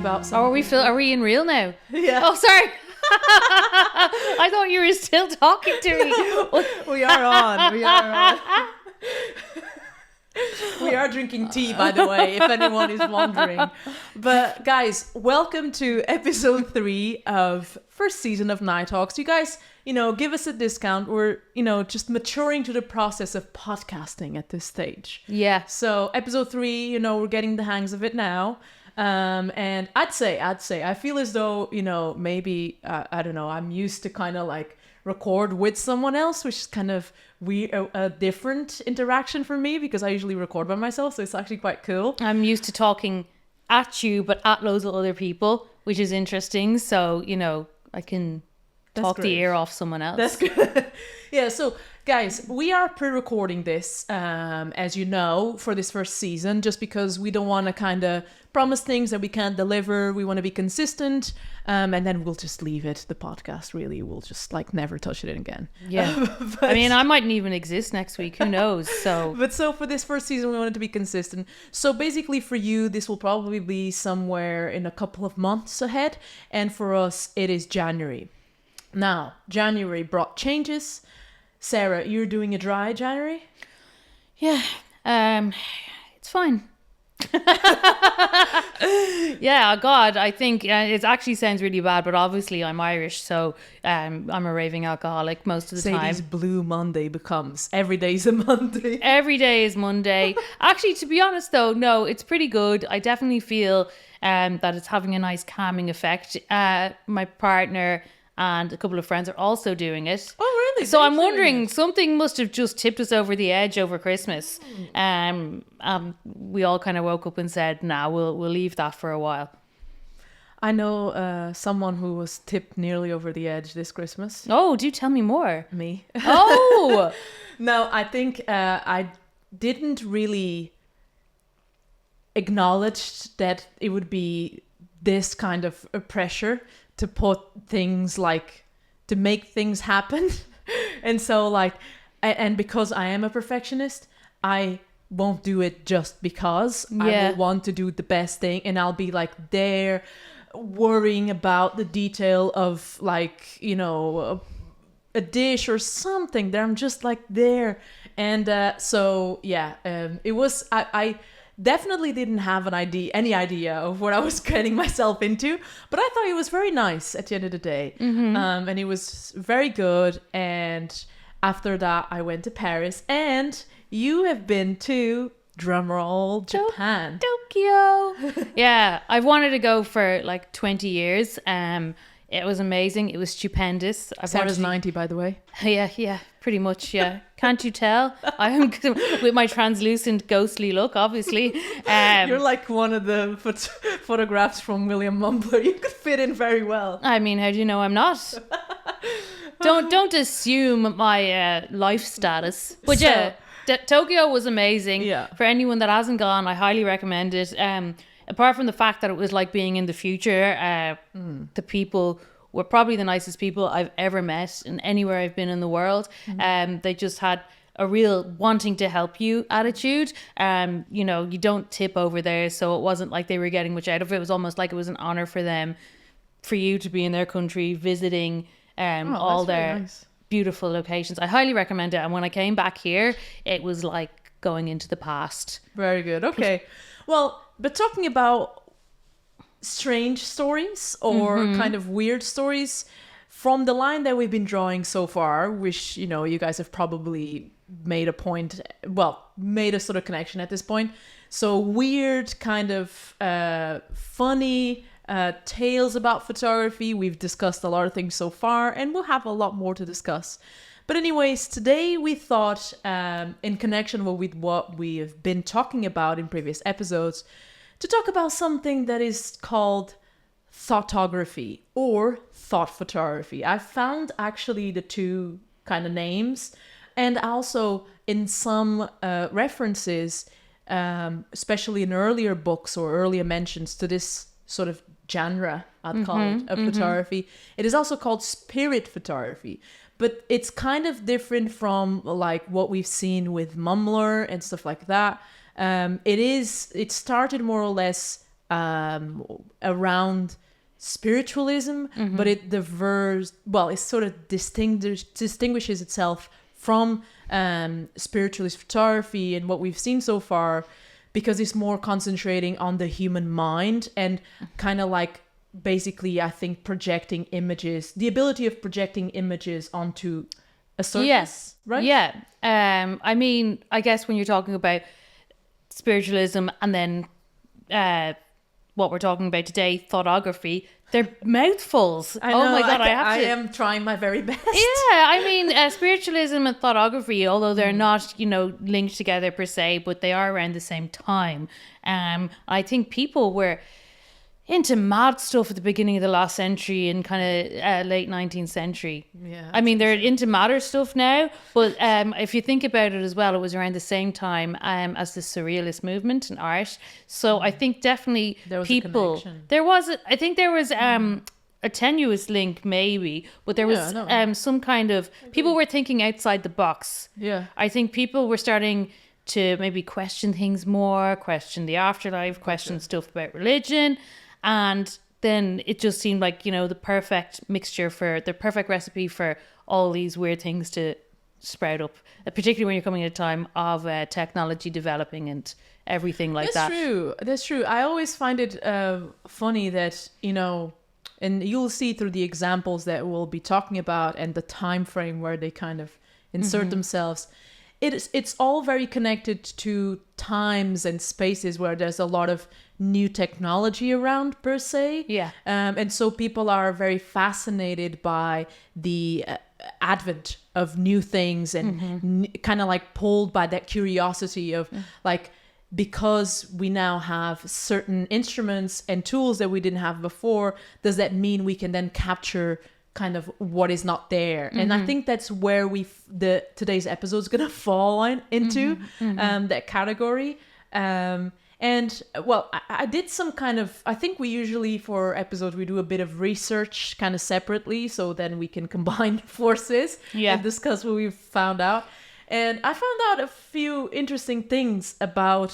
about something. Oh, are we in real now? Yeah. Oh, sorry. I thought you were still talking to me. We are on. We are drinking tea, by the way, if anyone is wondering. But guys, welcome to episode 3 of first season of Nighthawks. You guys, give us a discount. We're, just maturing to the process of podcasting at this stage. Yeah. So episode 3, we're getting the hangs of it now. And I'd say, I feel as though, maybe, I don't know, I'm used to kind of like record with someone else, which is kind of weird, a different interaction for me because I usually record by myself. So it's actually quite cool. I'm used to talking at you, but at loads of other people, which is interesting. So, I can talk the ear off someone else. That's good. Yeah. So guys, we are pre-recording this, as you know, for this first season, just because we don't want to kind of promise things that we can't deliver. We want to be consistent. And then we'll just leave it. The podcast, really, we'll just like never touch it again. Yeah. I mean, I mightn't even exist next week. Who knows? So for this first season, we wanted to be consistent. So basically for you, this will probably be somewhere in a couple of months ahead. And for us, it is January. Now, January brought changes. Sarah, you're doing a dry January? Yeah. It's fine. Yeah, God, I think it actually sounds really bad, but obviously I'm Irish, so I'm a raving alcoholic most of the time. Sadie's Blue Monday becomes every day's a Monday. Every day is Monday. Actually, to be honest though, no, it's pretty good. I definitely feel that it's having a nice calming effect. My partner and a couple of friends are also doing it. Oh, really? So I'm wondering, something must have just tipped us over the edge over Christmas. We all kind of woke up and said, nah, we'll leave that for a while. I know someone who was tipped nearly over the edge this Christmas. Oh, do tell me more. Me. Oh! No, I think I didn't really acknowledge that it would be this kind of a pressure to put things like, to make things happen. And so like, and because I am a perfectionist, I won't do it just because. Yeah. I will want to do the best thing, and I'll be like there worrying about the detail of like, a dish or something that I'm just like there. And it was, I definitely didn't have any idea of what I was getting myself into, but I thought it was very nice at the end of the day. Mm-hmm. And it was very good. And after that, I went to Paris, and you have been to, drumroll, Japan. Tokyo. Yeah, I've wanted to go for like 20 years. It was amazing. It was stupendous. Sarah's 90, by the way. Yeah, pretty much, yeah. Can't you tell? I am with my translucent, ghostly look, obviously. You're like one of the photographs from William Mumbler. You could fit in very well. I mean, how do you know I'm not? Don't assume my life status. But Tokyo was amazing. Yeah. For anyone that hasn't gone, I highly recommend it. Apart from the fact that it was like being in the future, the people were probably the nicest people I've ever met in anywhere I've been in the world. They just had a real wanting to help you attitude. You don't tip over there, so it wasn't like they were getting much out of it. It was almost like it was an honor for them, for you to be in their country visiting all their beautiful locations. I highly recommend it. And when I came back here, it was like going into the past. Very good. Okay. Well, but talking about strange stories or kind of weird stories, from the line that we've been drawing so far, which, you guys have probably made a sort of connection at this point. So weird kind of funny tales about photography. We've discussed a lot of things so far, and we'll have a lot more to discuss. But anyways, today we thought, in connection with what we have been talking about in previous episodes, to talk about something that is called thoughtography or thought photography. I found actually the two kind of names, and also in some references, especially in earlier books or earlier mentions to this sort of genre, I'd call it, of photography. It is also called spirit photography. But it's kind of different from like what we've seen with Mumbler and stuff like that. It started more or less around spiritualism, but it it sort of distinguishes itself from spiritualist photography and what we've seen so far, because it's more concentrating on the human mind and kind of like basically, I think, projecting images, the ability of projecting images onto a surface. Yes. Right? Yeah. I mean, I guess when you're talking about spiritualism and then what we're talking about today, thoughtography, they're mouthfuls. I know, oh my God, I am trying my very best. Yeah, I mean, spiritualism and thoughtography, although they're not, linked together per se, but they are around the same time. I think people were into mad stuff at the beginning of the last century and kind of late 19th century. Yeah. I mean, they're into madder stuff now, but if you think about it as well, it was around the same time as the Surrealist movement in art. So I think definitely there was people... There was a tenuous link maybe, but there was some kind of... People were thinking outside the box. Yeah. I think people were starting to maybe question things more, question the afterlife, question stuff about religion. And then it just seemed like, the perfect mixture the perfect recipe for all these weird things to sprout up, particularly when you're coming at a time of technology developing and everything like that. That's true. I always find it funny that, and you'll see through the examples that we'll be talking about and the time frame where they kind of insert themselves. It's all very connected to times and spaces where there's a lot of new technology around per se. Yeah. And so people are very fascinated by the advent of new things and kind of like pulled by that curiosity of like, because we now have certain instruments and tools that we didn't have before, does that mean we can then capture kind of what is not there? And I think that's where today's episode is gonna fall into that category. And well, I did some kind of, I think we usually for episodes we do a bit of research kind of separately, so then we can combine forces and discuss what we've found out. And I found out a few interesting things about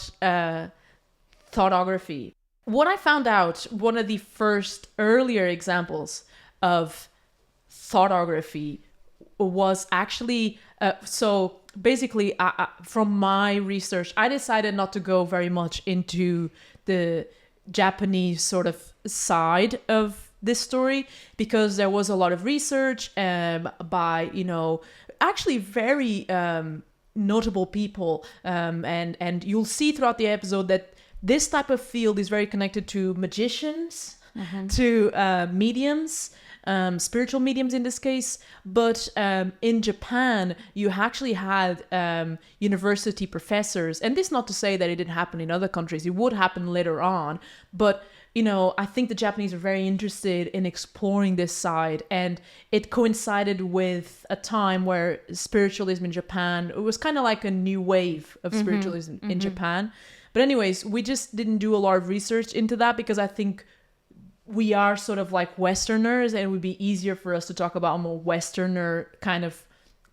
thoughtography. What I found out, one of the first earlier examples of thoughtography was actually so basically from my research, I decided not to go very much into the Japanese sort of side of this story, because there was a lot of research by actually very notable people, and you'll see throughout the episode that this type of field is very connected to magicians, to mediums, spiritual mediums in this case. But in Japan, you actually had university professors, and this not to say that it didn't happen in other countries, it would happen later on, but I think the Japanese are very interested in exploring this side, and it coincided with a time where spiritualism in Japan, it was kind of like a new wave of spiritualism in Japan. But anyways, we just didn't do a lot of research into that, because I think we are sort of like Westerners, and it would be easier for us to talk about more Westerner kind of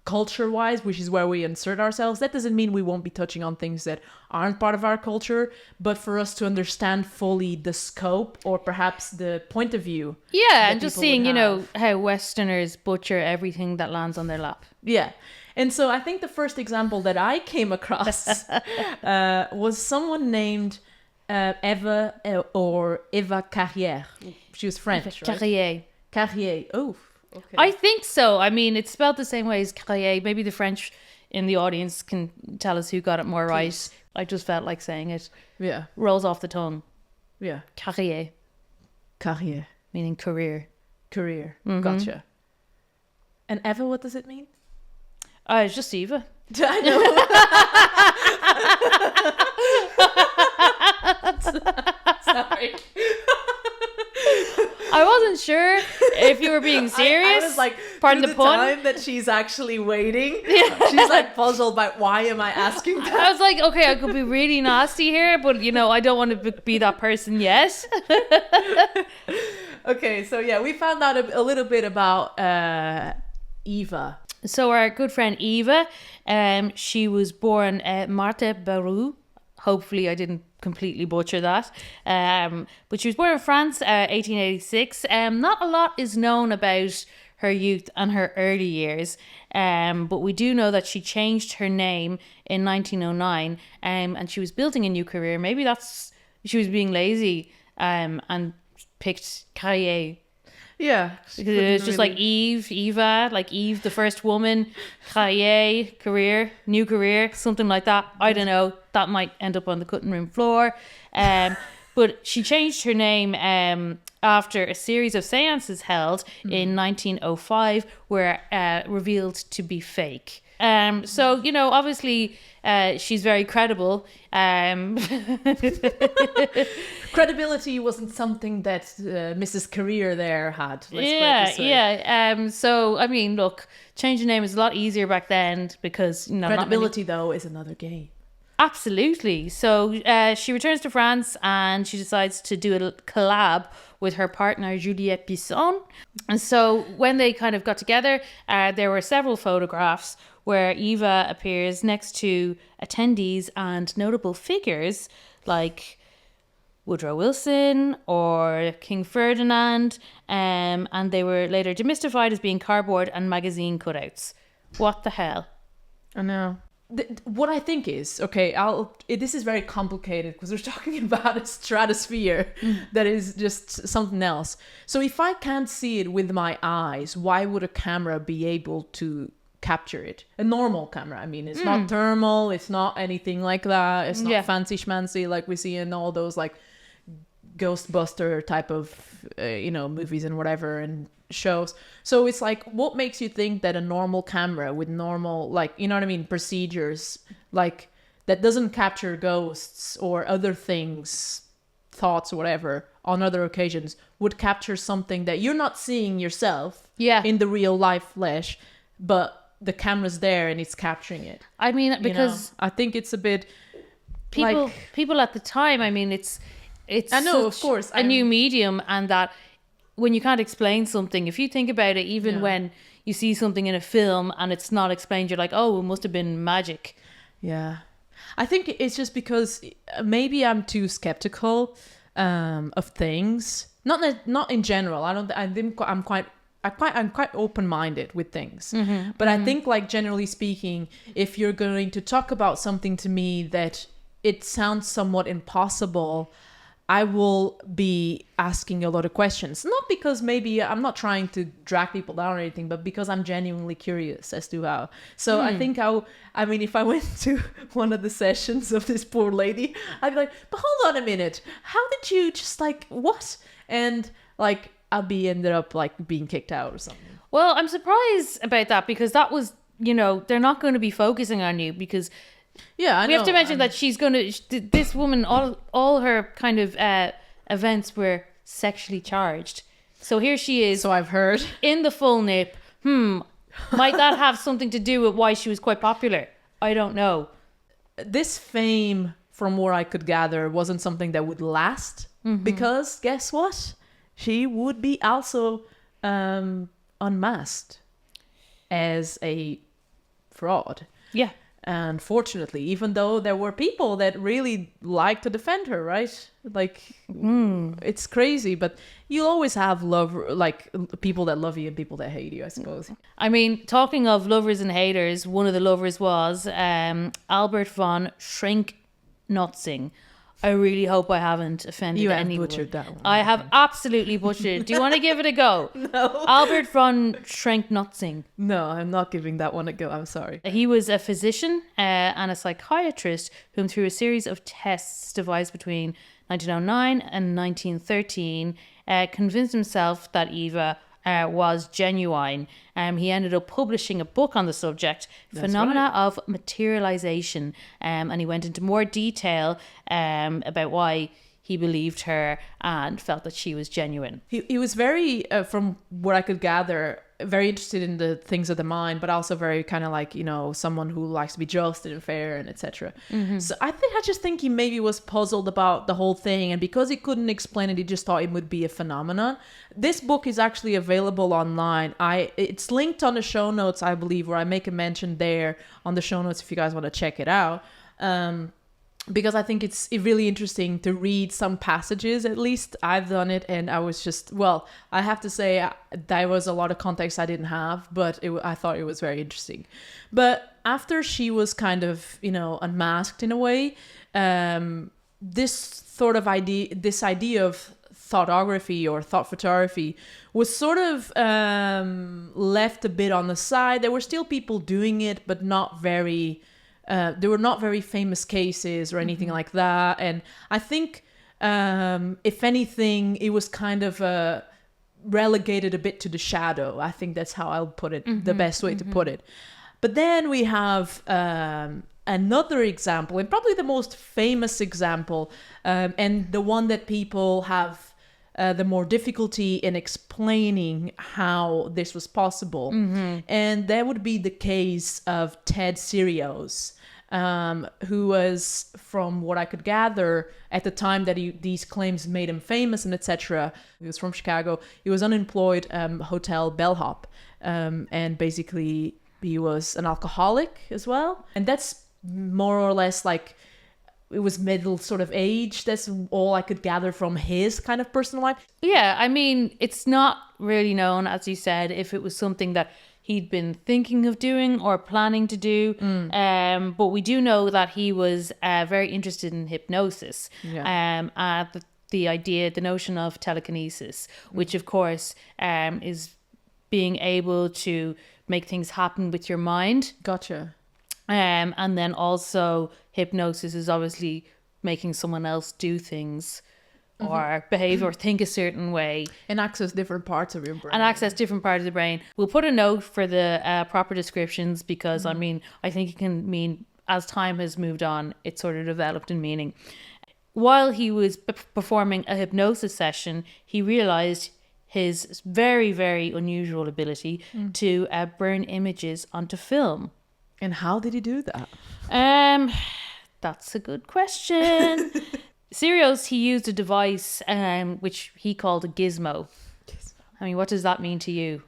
culture-wise, which is where we insert ourselves. That doesn't mean we won't be touching on things that aren't part of our culture, but for us to understand fully the scope or perhaps the point of view. Yeah, and just seeing, how Westerners butcher everything that lands on their lap. Yeah. And so I think the first example that I came across was someone named Eva Carrière. She was French, right? Carrière. Oh, okay. I think so. I mean, it's spelled the same way as Carrière. Maybe the French in the audience can tell us who got it more right. I just felt like saying it. Yeah. Rolls off the tongue. Yeah. Carrière. Carrière. Meaning career. Career. Gotcha. And Eva, what does it mean? It's just Eva. I know. Sorry. I wasn't sure if you were being serious. I was like, pardon the pun. Time that she's actually waiting, she's like puzzled by why am I asking that? I was like, okay, I could be really nasty here, but I don't want to be that person yet. Okay, so yeah, we found out a little bit about Eva. So our good friend Eva, she was born Marthe Barou. Hopefully I didn't completely butcher that. But she was born in France, 1886. Not a lot is known about her youth and her early years, but we do know that she changed her name in 1909, and she was building a new career. Maybe she was being lazy, and picked Carrière. Yeah. Because it was just like Eva, like Eve, the first woman, Carrière, career, new career, something like that. I don't know. That might end up on the cutting room floor. But she changed her name after a series of seances held in 1905 were revealed to be fake. So, you know, obviously she's very credible. Credibility wasn't something that Mrs. Carrière there had. So, I mean, look, changing name is a lot easier back then because, you know, credibility, though, is another game. Absolutely. So she returns to France and she decides to do a collab with her partner Juliette Bisson. And so when they kind of got together, there were several photographs where Eva appears next to attendees and notable figures like Woodrow Wilson or King Ferdinand, and they were later demystified as being cardboard and magazine cutouts. What the hell? I know. What I think is, okay, this is very complicated because we're talking about a stratosphere that is just something else. So if I can't see it with my eyes, why would a camera be able to capture it? A normal camera, I mean, it's not thermal, it's not anything like that, it's not fancy schmancy like we see in all those like Ghostbuster type of movies and whatever and shows. So it's like, what makes you think that a normal camera with normal, like, you know what I mean, procedures, like, that doesn't capture ghosts or other things, thoughts or whatever, on other occasions, would capture something that you're not seeing yourself in the real life flesh, but the camera's there and it's capturing it? I mean, because I think it's a bit people at the time, I mean, it's I know, of course, a new medium, and that when you can't explain something, if you think about it, even when you see something in a film and it's not explained, you're like, oh, it must have been magic. Yeah. I think it's just because maybe I'm too skeptical of things. Not in general. I'm quite open-minded with things. But I think, like, generally speaking, if you're going to talk about something to me that it sounds somewhat impossible, I will be asking a lot of questions. Not because maybe I'm not trying to drag people down or anything, but because I'm genuinely curious as to how. So I think I mean, if I went to one of the sessions of this poor lady, I'd be like, but hold on a minute. How did you just like, what? And like, I'll be ended up like being kicked out or something. Well, I'm surprised about that because that was, you know, they're not going to be focusing on you because... Yeah, I know. We have to mention that she's going to... This woman, all her kind of events were sexually charged. So here she is. So I've heard. In the full nip. Might that have something to do with why she was quite popular? I don't know. This fame, from what I could gather, wasn't something that would last. Because, guess what? She would be also unmasked as a fraud. Yeah. And fortunately, even though there were people that really liked to defend her, right? Like, it's crazy, but you always have people that love you and people that hate you, I suppose. I mean, talking of lovers and haters, one of the lovers was Albert von Schrenk-Notzing. I really hope I haven't offended anyone. You have butchered that one. I have absolutely butchered it. Do you want to give it a go? No. Albert von Schrenk-Notzing. No, I'm not giving that one a go. I'm sorry. He was a physician and a psychiatrist whom, through a series of tests devised between 1909 and 1913, convinced himself that Eva was genuine. He ended up publishing a book on the subject, Phenomena of Materialization, and he went into more detail about why he believed her and felt that she was genuine. He was very, from what I could gather, very interested in the things of the mind, but also very kind of like, you know, someone who likes to be just and fair and etc. So I just think he maybe was puzzled about the whole thing, and because he couldn't explain it, he just thought it would be a phenomenon. This book is actually available online. It's linked on the show notes, I believe, where I make a mention there on the show notes if you guys want to check it out. because I think it's really interesting to read some passages. At least I've done it, and I was just, well, I have to say there was a lot of context I didn't have, but I thought it was very interesting. But after she was kind of, unmasked in a way, this sort of this idea of thoughtography or thought photography was sort of left a bit on the side. There were still people doing it, but not very... there were not very famous cases or anything like that. And I think, if anything, it was kind of relegated a bit to the shadow. I think that's how I'll put it, the best way to put it. But then we have another example, and probably the most famous example, and the one that people have the more difficulty in explaining how this was possible. And that would be the case of Ted Serios, who was, from what I could gather, at the time that these claims made him famous and etc. He was from Chicago. He was unemployed hotel bellhop, and basically he was an alcoholic as well. And that's more or less like... it was middle sort of age. That's all I could gather from his kind of personal life. Yeah, I mean, it's not really known, as you said, if it was something that he'd been thinking of doing or planning to do. But we do know that he was very interested in hypnosis. The notion of telekinesis, which of course is being able to make things happen with your mind. Gotcha. And then also hypnosis is obviously making someone else do things or behave or think a certain way. And access different parts of your brain. We'll put a note for the proper descriptions because, I mean, I think it can mean as time has moved on, it sort of developed in meaning. While he was performing a hypnosis session, he realized his very, very unusual ability to burn images onto film. And how did he do that? That's a good question. Serios, he used a device which he called a gizmo. I mean, what does that mean to you?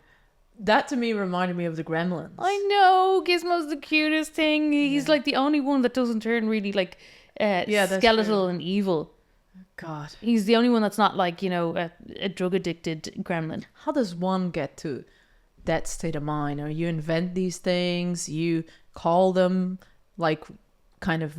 That to me reminded me of the Gremlins. I know, Gizmo's the cutest thing. He's like the only one that doesn't turn really like skeletal and evil. God. He's the only one that's not like, a drug addicted gremlin. How does one get to that state of mind? Or you invent these things, you call them like kind of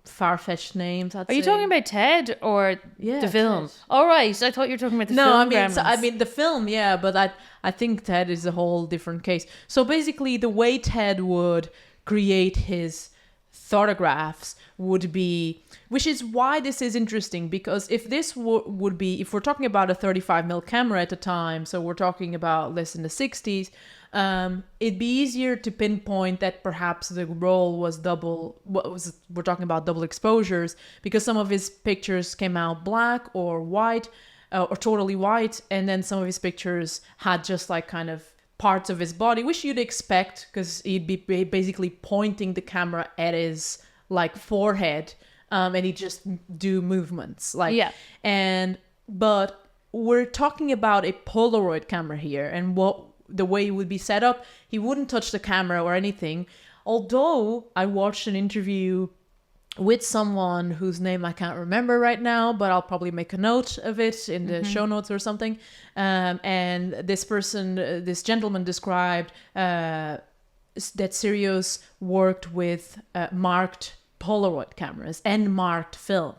far-fetched names. Are you talking about Ted or the film? Ted. All right, I thought you were talking about the film. No, I mean the film, yeah, but I think Ted is a whole different case. So basically, the way Ted would create his photographs would be, which is why this is interesting, because if this would be, if we're talking about a 35mm camera at the time, so we're talking about less in the 60s, it'd be easier to pinpoint that perhaps the roll was we're talking about double exposures, because some of his pictures came out black or white or totally white, and then some of his pictures had just like kind of parts of his body, which you'd expect because he'd be basically pointing the camera at his like forehead, and he'd just do movements but we're talking about a Polaroid camera here, and the way it would be set up, he wouldn't touch the camera or anything. Although I watched an interview with someone whose name I can't remember right now, but I'll probably make a note of it in the show notes or something. And this gentleman described that Serios worked with marked Polaroid cameras and marked film.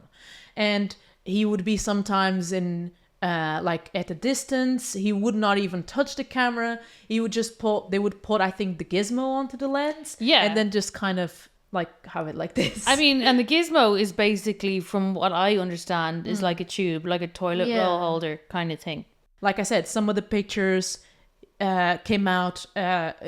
And he would be sometimes in like at a distance. He would not even touch the camera. He would just they would put, I think, the gizmo onto the lens. Yeah. And then just kind of like have it like this. I mean, and the gizmo is basically, from what I understand, is like a tube, like a toilet roll holder kind of thing. Like I said, some of the pictures came out,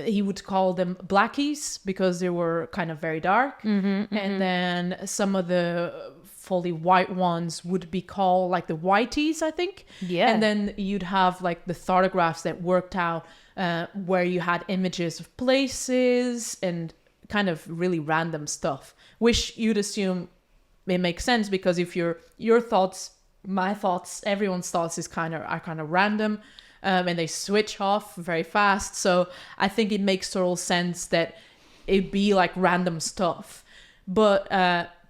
he would call them blackies because they were kind of very dark. And then some of the fully white ones would be called like the whiteys, I think. Yeah. And then you'd have like the photographs that worked out where you had images of places and kind of really random stuff, which you'd assume it makes sense, because if your thoughts, my thoughts, everyone's thoughts are kind of random, and they switch off very fast. So I think it makes total sense that it'd be like random stuff. But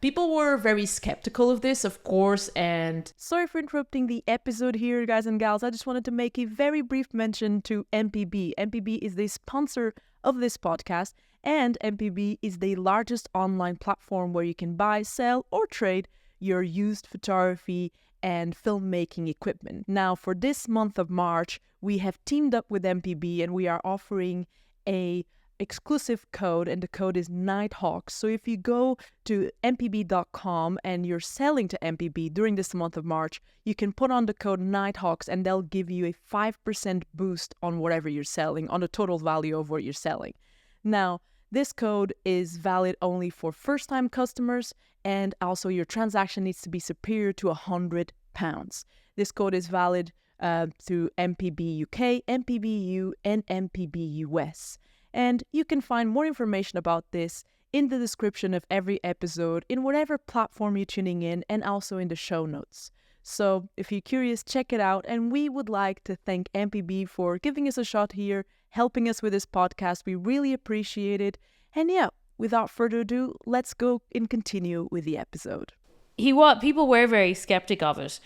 people were very skeptical of this, of course, and sorry for interrupting the episode here, guys and gals. I just wanted to make a very brief mention to MPB. MPB is the sponsor of this podcast, and MPB is the largest online platform where you can buy, sell, or trade your used photography and filmmaking equipment. Now, for this month of March, we have teamed up with MPB and we are offering a exclusive code, and the code is Nighthawks. So if you go to mpb.com and you're selling to MPB during this month of March, you can put on the code Nighthawks and they'll give you a 5% boost on whatever you're selling, on the total value of what you're selling. Now, this code is valid only for first-time customers, and also your transaction needs to be superior to £100. This code is valid through MPB UK, MPB EU, and MPB US. And you can find more information about this in the description of every episode, in whatever platform you're tuning in, and also in the show notes. So if you're curious, check it out. And we would like to thank MPB for giving us a shot here, helping us with this podcast. We really appreciate it. And yeah, without further ado, let's go and continue with the episode. People were very skeptic of it.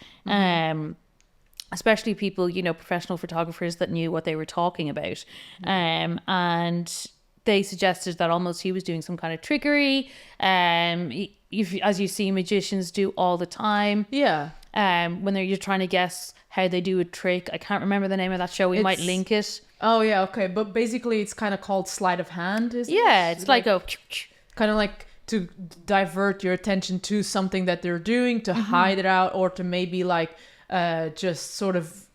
Especially people, professional photographers that knew what they were talking about. And they suggested that almost he was doing some kind of trickery. As you see magicians do all the time. Yeah. When you're trying to guess how they do a trick. I can't remember the name of that show. We might link it. Oh, yeah, okay. But basically it's kind of called sleight of hand, isn't it? Yeah, it's like a... kind of like to divert your attention to something that they're doing, to hide it out, or to maybe like... just sort of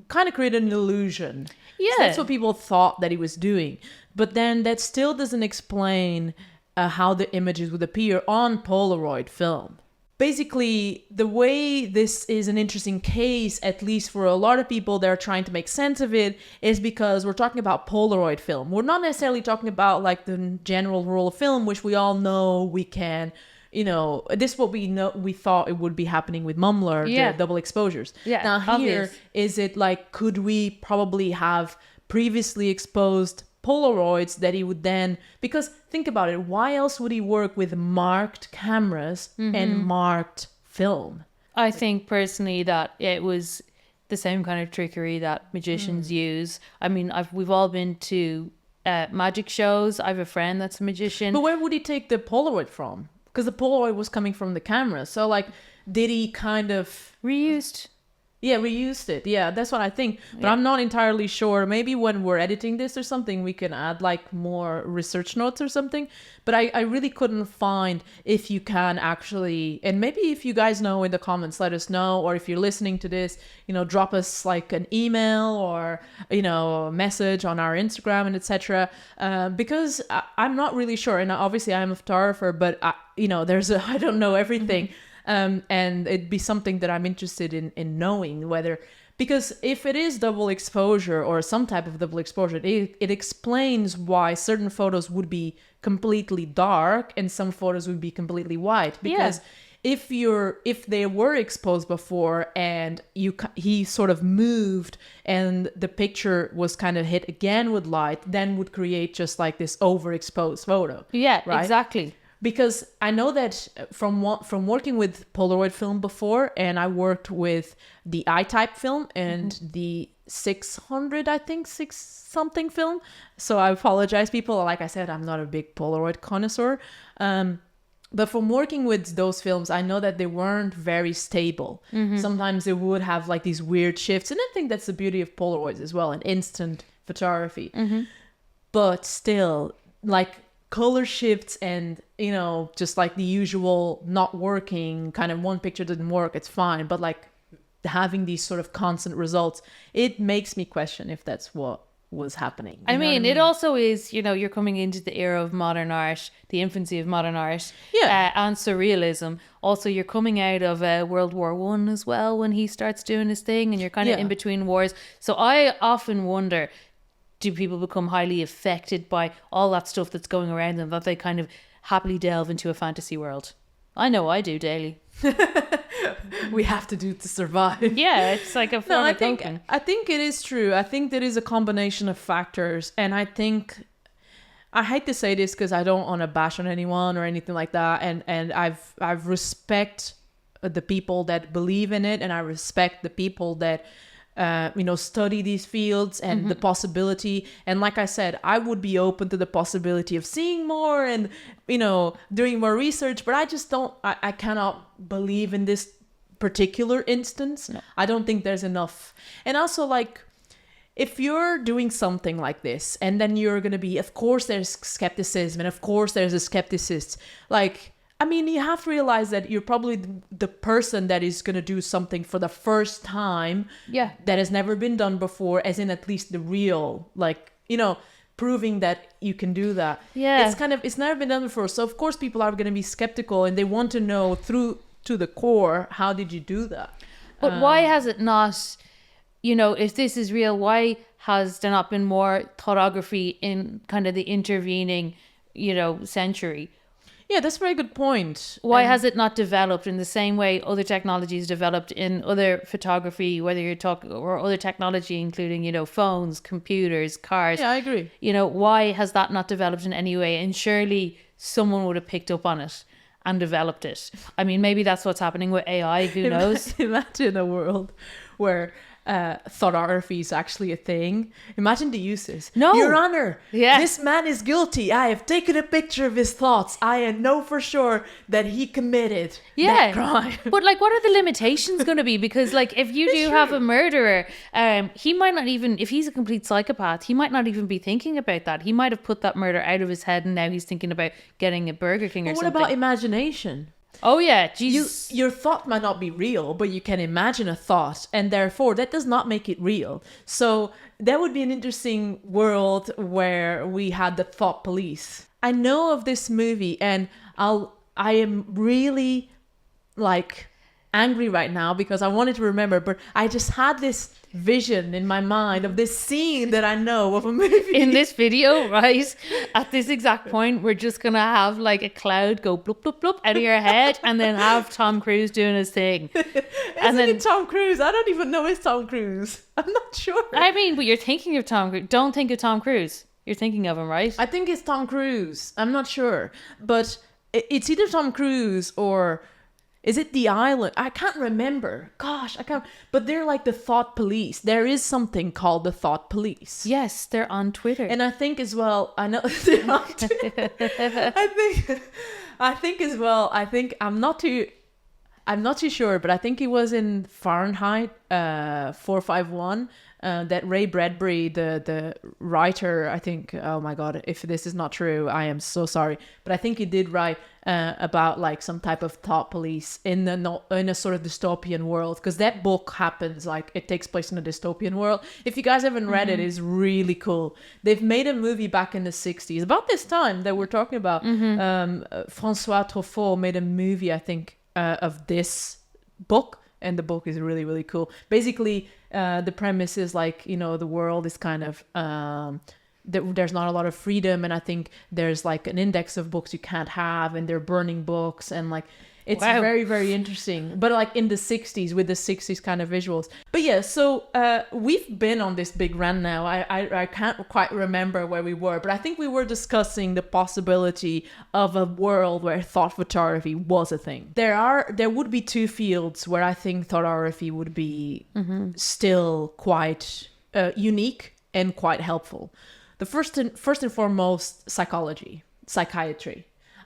kind of create an illusion. Yeah. So that's what people thought that he was doing. But then that still doesn't explain how the images would appear on Polaroid film. Basically, the way this is an interesting case, at least for a lot of people that are trying to make sense of it, is because we're talking about Polaroid film. We're not necessarily talking about like the general rule of film, which we all know we can... this is what we thought it would be happening with Mumbler, the double exposures. Yeah, now here, is it like, could we probably have previously exposed Polaroids that he would then, because think about it, why else would he work with marked cameras and marked film? I think personally that it was the same kind of trickery that magicians use. I mean, we've all been to magic shows. I have a friend that's a magician. But where would he take the Polaroid from? Because the Polaroid was coming from the camera. So, like, did he kind of... Reused. Yeah, reused it. Yeah, that's what I think. But I'm not entirely sure. Maybe when we're editing this or something, we can add, like, more research notes or something. But I really couldn't find if you can actually... And maybe if you guys know in the comments, let us know. Or if you're listening to this, drop us, like, an email or, a message on our Instagram and etc. Because I'm not really sure. And obviously, I'm a photographer, but... I don't know everything. And it'd be something that I'm interested in knowing whether, because if it is double exposure or some type of double exposure, it explains why certain photos would be completely dark and some photos would be completely white. Because if they were exposed before and he sort of moved and the picture was kind of hit again with light, then would create just like this overexposed photo. Yeah, right? Exactly. Because I know that from working with Polaroid film before, and I worked with the I-type film and the 600, I think, 6-something film. So I apologize, people. Like I said, I'm not a big Polaroid connoisseur. But from working with those films, I know that they weren't very stable. Sometimes they would have like these weird shifts. And I think that's the beauty of Polaroids as well, and instant photography. But still, like... color shifts and, just like the usual not working, kind of one picture didn't work, it's fine. But like having these sort of constant results, it makes me question if that's what was happening. I mean, it also is, you're coming into the era of modern art, the infancy of modern art, and surrealism. Also, you're coming out of World War I as well when he starts doing his thing, and you're kind of in between wars. So I often wonder... do people become highly affected by all that stuff that's going around them, that they kind of happily delve into a fantasy world? I know I do daily. We have to do to survive. Yeah, it's like a form of coping. I think it is true. I think there is a combination of factors. And I think I hate to say this because I don't want to bash on anyone or anything like that. And I've respect the people that believe in it, and I respect the people that study these fields and the possibility. And like I said, I would be open to the possibility of seeing more and doing more research, but I just don't. I cannot believe in this particular instance. No. I don't think there's enough. And also, like, if you're doing something like this, and then you're going to be, of course there's skepticism, and of course there's a skepticist. Like, I mean, you have to realize that you're probably the person that is going to do something for the first time that has never been done before, as in at least the real, like, proving that you can do that. Yeah. It's never been done before. So, of course, people are going to be skeptical, and they want to know through to the core, how did you do that? But why has it not, if this is real, why has there not been more thoughtography in kind of the intervening, century? Yeah, that's a very good point. Why has it not developed in the same way other technologies developed in other photography, whether you're talking, or other technology, including, phones, computers, cars? Yeah, I agree. Why has that not developed in any way? And surely someone would have picked up on it and developed it. I mean, maybe that's what's happening with AI. Who knows? Imagine a world where thoughtography is actually a thing. Imagine the uses. No, Your Honor, this man is guilty. I have taken a picture of his thoughts. I know for sure that he committed that crime. But like, what are the limitations going to be? Because like, if you do have a murderer, he might not even, if he's a complete psychopath, he might not even be thinking about that. He might have put that murder out of his head, and now he's thinking about getting a Burger King or something. What about imagination? Oh yeah, Jesus. Your thought might not be real, but you can imagine a thought, and therefore that does not make it real. So that would be an interesting world where we had the thought police. I know of this movie, and I am really like angry right now because I wanted to remember, but I just had this vision in my mind of this scene that I know of a movie. In this video, right, at this exact point, we're just gonna have like a cloud go bloop bloop bloop out of your head, and then have Tom Cruise doing his thing. Isn't it Tom Cruise? I don't even know it's Tom Cruise. I'm not sure. I mean, but you're thinking of Tom Cruise. Don't think of Tom Cruise. You're thinking of him, right? I think it's Tom Cruise. I'm not sure, but it's either Tom Cruise or is it The Island? I can't remember. Gosh, I can't. But they're like the thought police. There is something called the thought police. Yes, they're on Twitter. And I think as well, I know they're on Twitter. I think as well, I'm not too sure, but I think it was in Fahrenheit 451 that Ray Bradbury, the writer, I think, oh my God, if this is not true, I am so sorry. But I think he did write about like some type of thought police in a sort of dystopian world, because that book happens, like it takes place in a dystopian world. If you guys haven't read it, it's really cool. They've made a movie back in the 60s, about this time that we're talking about. François Truffaut made a movie, I think, of this book, and the book is really, really cool. Basically, the premise is like, the world is kind of there's not a lot of freedom, and I think there's like an index of books you can't have, and they're burning books, and like it's very, very interesting, but like in the 60s with the 60s kind of visuals. But yeah, so we've been on this big rant now. I can't quite remember where we were, but I think we were discussing the possibility of a world where thought photography was a thing. There would be two fields where I think thoughtography would be still quite unique and quite helpful. The first and foremost, psychiatry.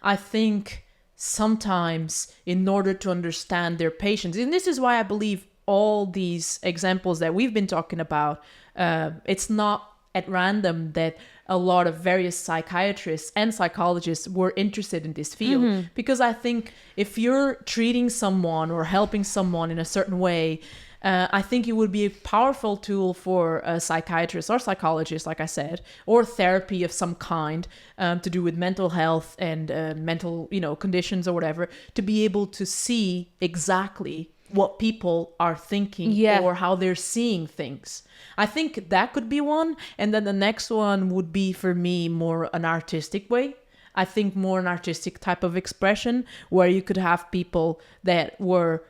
I think sometimes in order to understand their patients, and this is why I believe all these examples that we've been talking about, it's not at random that a lot of various psychiatrists and psychologists were interested in this field. Because I think if you're treating someone or helping someone in a certain way, I think it would be a powerful tool for a psychiatrist or psychologist, like I said, or therapy of some kind, to do with mental health and mental, conditions or whatever, to be able to see exactly what people are thinking or how they're seeing things. I think that could be one. And then the next one would be, for me, more an artistic way. I think more an artistic type of expression, where you could have people that are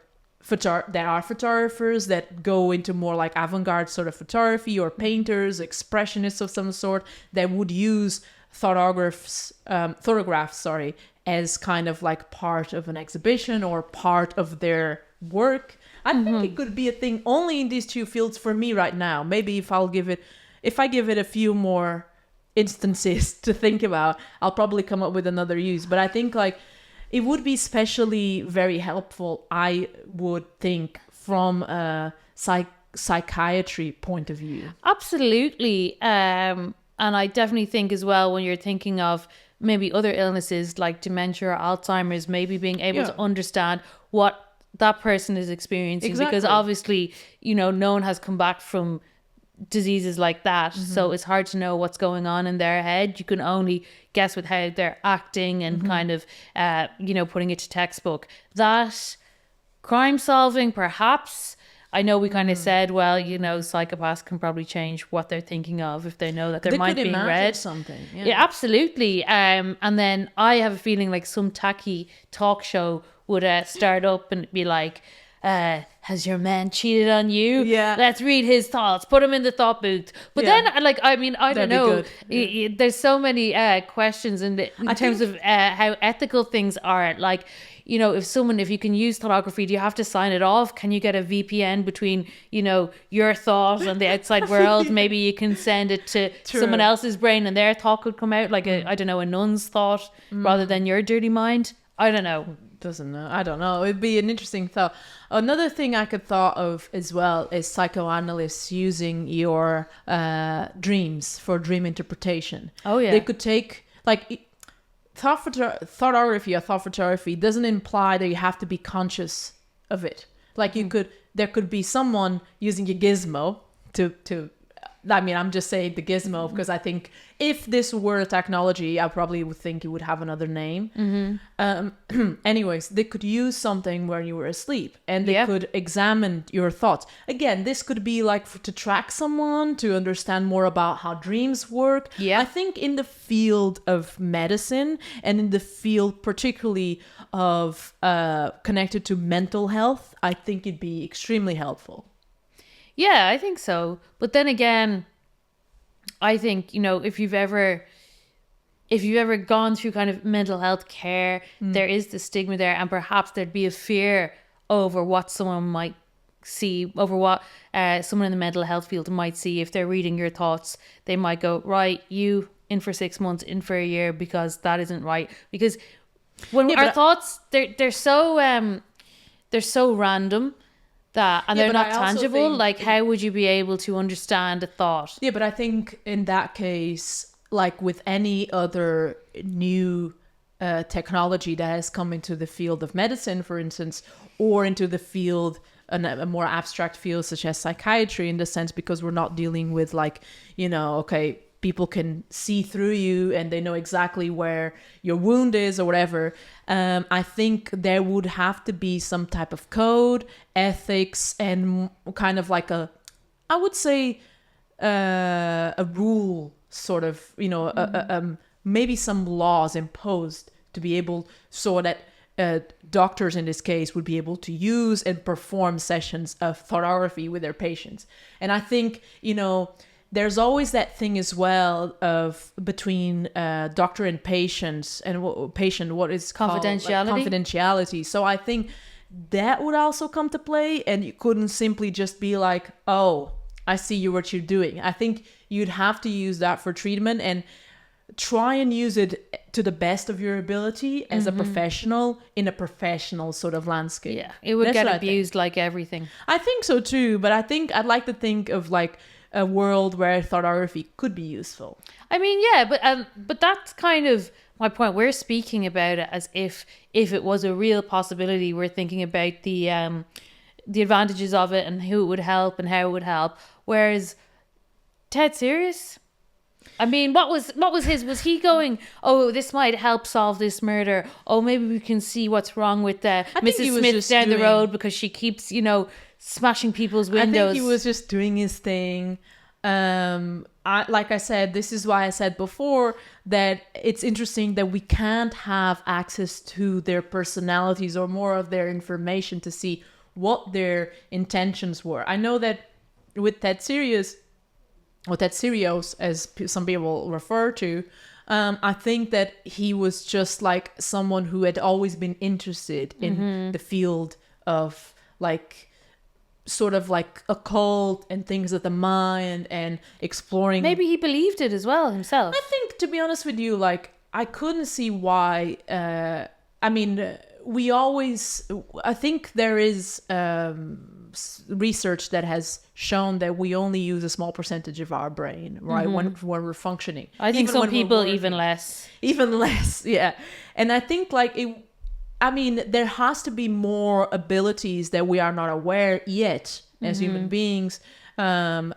photographers that go into more like avant-garde sort of photography, or painters, expressionists of some sort, that would use photographs, as kind of like part of an exhibition or part of their work. I think it could be a thing only in these two fields for me right now. Maybe if I give it a few more instances to think about, I'll probably come up with another use. But I think like it would be especially very helpful, I would think, from a psychiatry point of view. Absolutely. And I definitely think as well, when you're thinking of maybe other illnesses like dementia or Alzheimer's, maybe being able to understand what that person is experiencing. Exactly. Because obviously, no one has come back from diseases like that. So it's hard to know what's going on in their head. You can only guess with how they're acting and kind of, putting it to textbook. That crime solving, perhaps. I know we kind of said, well, psychopaths can probably change what they're thinking of if they know that their mind being read. Something. Yeah, absolutely. And then I have a feeling like some tacky talk show would start up and be like, has your man cheated on you? Yeah. Let's read his thoughts. Put him in the thought booth. But then, I don't know. There's so many questions in terms of how ethical things are. Like, if you can use thoughtography, do you have to sign it off? Can you get a VPN between, your thought and the outside world? Maybe you can send it to someone else's brain and their thought could come out like a nun's thought rather than your dirty mind. I don't know. I don't know. It'd be an interesting thought. Another thing I could thought of as well is psychoanalysts using your dreams for dream interpretation. Oh yeah. They could take like thoughtography or thought photography doesn't imply that you have to be conscious of it. Like there could be someone using a gizmo to I'm just saying the gizmo because I think if this were a technology, I probably would think it would have another name. Anyways, they could use something where you were asleep and they could examine your thoughts. Again, this could be like to track someone, to understand more about how dreams work. Yeah. I think in the field of medicine and in the field particularly of connected to mental health, I think it'd be extremely helpful. Yeah, I think so. But then again, I think, if you've ever gone through kind of mental health care, there is the stigma there, and perhaps there'd be a fear over what someone might see, over what someone in the mental health field might see. If they're reading your thoughts, they might go, right, you in for 6 months, in for a year, because that isn't right. Because when our thoughts, they're so random. They're not tangible. Like, how would you be able to understand a thought? Yeah, but I think in that case, like with any other new technology that has come into the field of medicine, for instance, or into the field, a more abstract field such as psychiatry, in the sense because we're not dealing with like, people can see through you and they know exactly where your wound is or whatever. I think there would have to be some type of code, ethics, and kind of like a rule sort of, maybe some laws imposed to be able, so that doctors in this case would be able to use and perform sessions of thoughtography with their patients. And I think, there's always that thing as well of between doctor and patients and what is confidentiality. Called, confidentiality. So I think that would also come to play, and you couldn't simply just be like, oh, I see what you're doing. I think you'd have to use that for treatment and try and use it to the best of your ability as a professional in a professional sort of landscape. Yeah, it would get abused like everything. I think so too, but I think I'd like to think of like a world where thoughtography could be useful. I mean, yeah, but that's kind of my point. We're speaking about it as if it was a real possibility. We're thinking about the advantages of it and who it would help and how it would help. Whereas Ted Serios, I mean, what was he going, oh, this might help solve this murder. Oh, maybe we can see what's wrong with Mrs. Smith down the road because she keeps, smashing people's windows. I think he was just doing his thing. Like I said, this is why I said before that it's interesting that we can't have access to their personalities or more of their information to see what their intentions were. I know that with Ted Serios, or Ted Serios, as some people refer to, I think that he was just like someone who had always been interested in the field of like sort of like occult and things of the mind and exploring. Maybe he believed it as well himself. I think, to be honest with you, like I couldn't see why. I mean, I think there is research that has shown that we only use a small percentage of our brain, right? When we're functioning. I think some people even less. Even less, yeah. And I think like there has to be more abilities that we are not aware yet as human beings that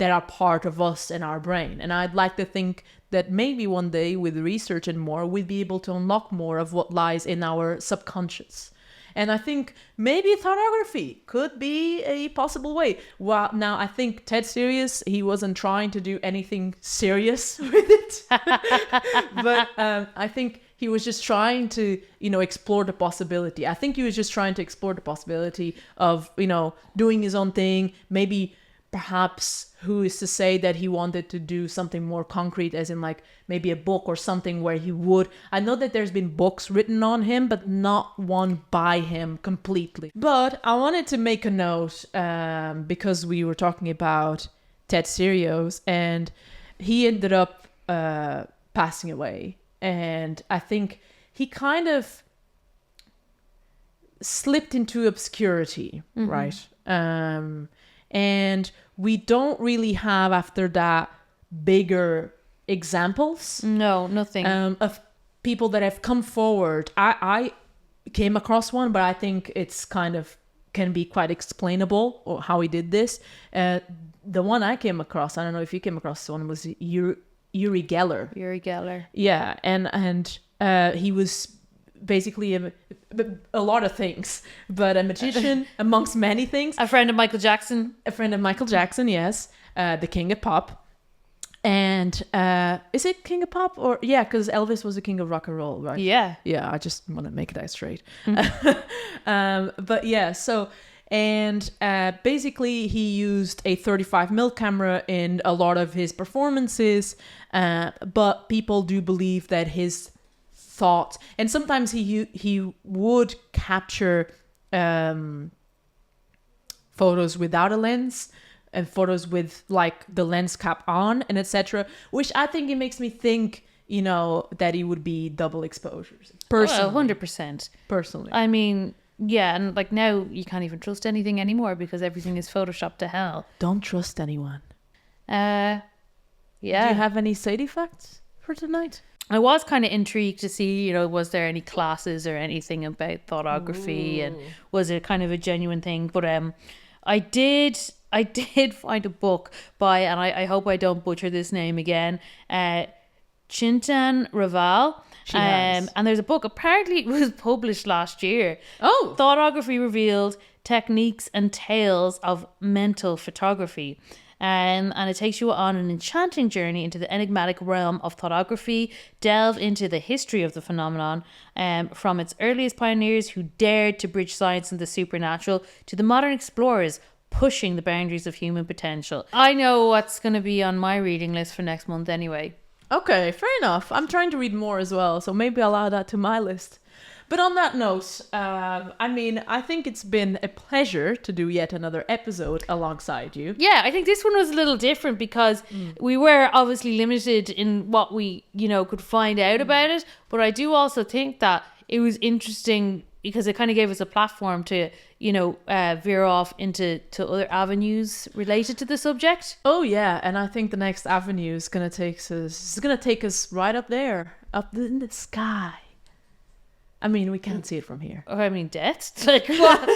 are part of us and our brain. And I'd like to think that maybe one day with research and more, we'd be able to unlock more of what lies in our subconscious. And I think maybe thoughtography could be a possible way. Well, now I think Ted Serios, he wasn't trying to do anything serious with it. But I think he was just trying to, explore the possibility. I think he was just trying to explore the possibility of, doing his own thing. Maybe perhaps who is to say that he wanted to do something more concrete, as in like maybe a book or something where he would. I know that there's been books written on him, but not one by him completely. But I wanted to make a note because we were talking about Ted Serios, and he ended up passing away. And I think he kind of slipped into obscurity, right? And we don't really have after that bigger examples. No, nothing. Of people that have come forward. I came across one, but I think it's kind of can be quite explainable or how he did this. The one I came across, I don't know if you came across one, was Uri Geller. Uri Geller. Yeah, and he was basically a lot of things, but a magician amongst many things. A friend of Michael Jackson. Yes. The king of pop. And is it king of pop? Or yeah, because Elvis was the king of rock and roll, right? Yeah. Yeah, I just want to make that straight. But yeah, so... And basically he used a 35mm camera in a lot of his performances, but people do believe that his thoughts, and sometimes he would capture photos without a lens and photos with like the lens cap on and etc., which I think it makes me think, that it would be double exposures. Personally. 100%. Personally. I mean... Yeah, and like now you can't even trust anything anymore because everything is photoshopped to hell. Don't trust anyone. Yeah. Do you have any Sadie facts for tonight? I was kind of intrigued to see, was there any classes or anything about thoughtography, and was it kind of a genuine thing? But I did find a book by, and I hope I don't butcher this name again, Chintan Raval. And there's a book, apparently it was published last year. Oh! Thoughtography Revealed, Techniques and Tales of Mental Photography. And it takes you on an enchanting journey into the enigmatic realm of thoughtography, delve into the history of the phenomenon, from its earliest pioneers who dared to bridge science and the supernatural to the modern explorers pushing the boundaries of human potential. I know what's going to be on my reading list for next month anyway. Okay, fair enough. I'm trying to read more as well, so maybe I'll add that to my list. But on that note, I think it's been a pleasure to do yet another episode alongside you. Yeah, I think this one was a little different because we were obviously limited in what we, could find out about it. But I do also think that it was interesting because it kind of gave us a platform to, veer off into other avenues related to the subject. Oh yeah, and I think the next avenue is gonna take us right up there, up in the sky. I mean, we can't see it from here. Or death. Like what?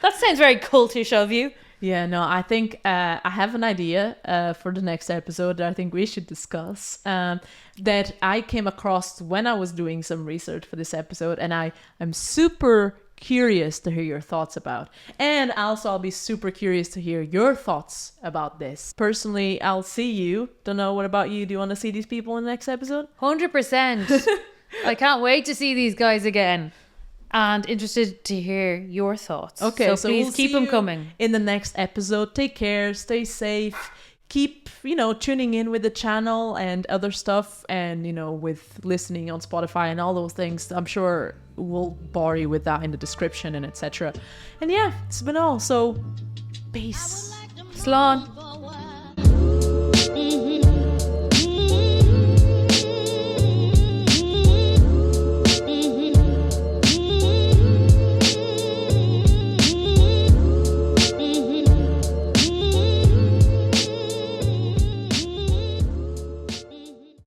That sounds very cultish of you. Yeah, no, I think I have an idea for the next episode that I think we should discuss, that I came across when I was doing some research for this episode, and I'm super curious to hear your thoughts about. And also, I'll be super curious to hear your thoughts about this. Personally, I'll see you. Don't know, what about you? Do you want to see these people in the next episode? 100%. I can't wait to see these guys again. And interested to hear your thoughts. Okay, so please keep them coming. In the next episode, take care, stay safe, keep, tuning in with the channel and other stuff, and, with listening on Spotify and all those things. I'm sure we'll bore you with that in the description and etc. And yeah, it's been all. So, peace. Slán.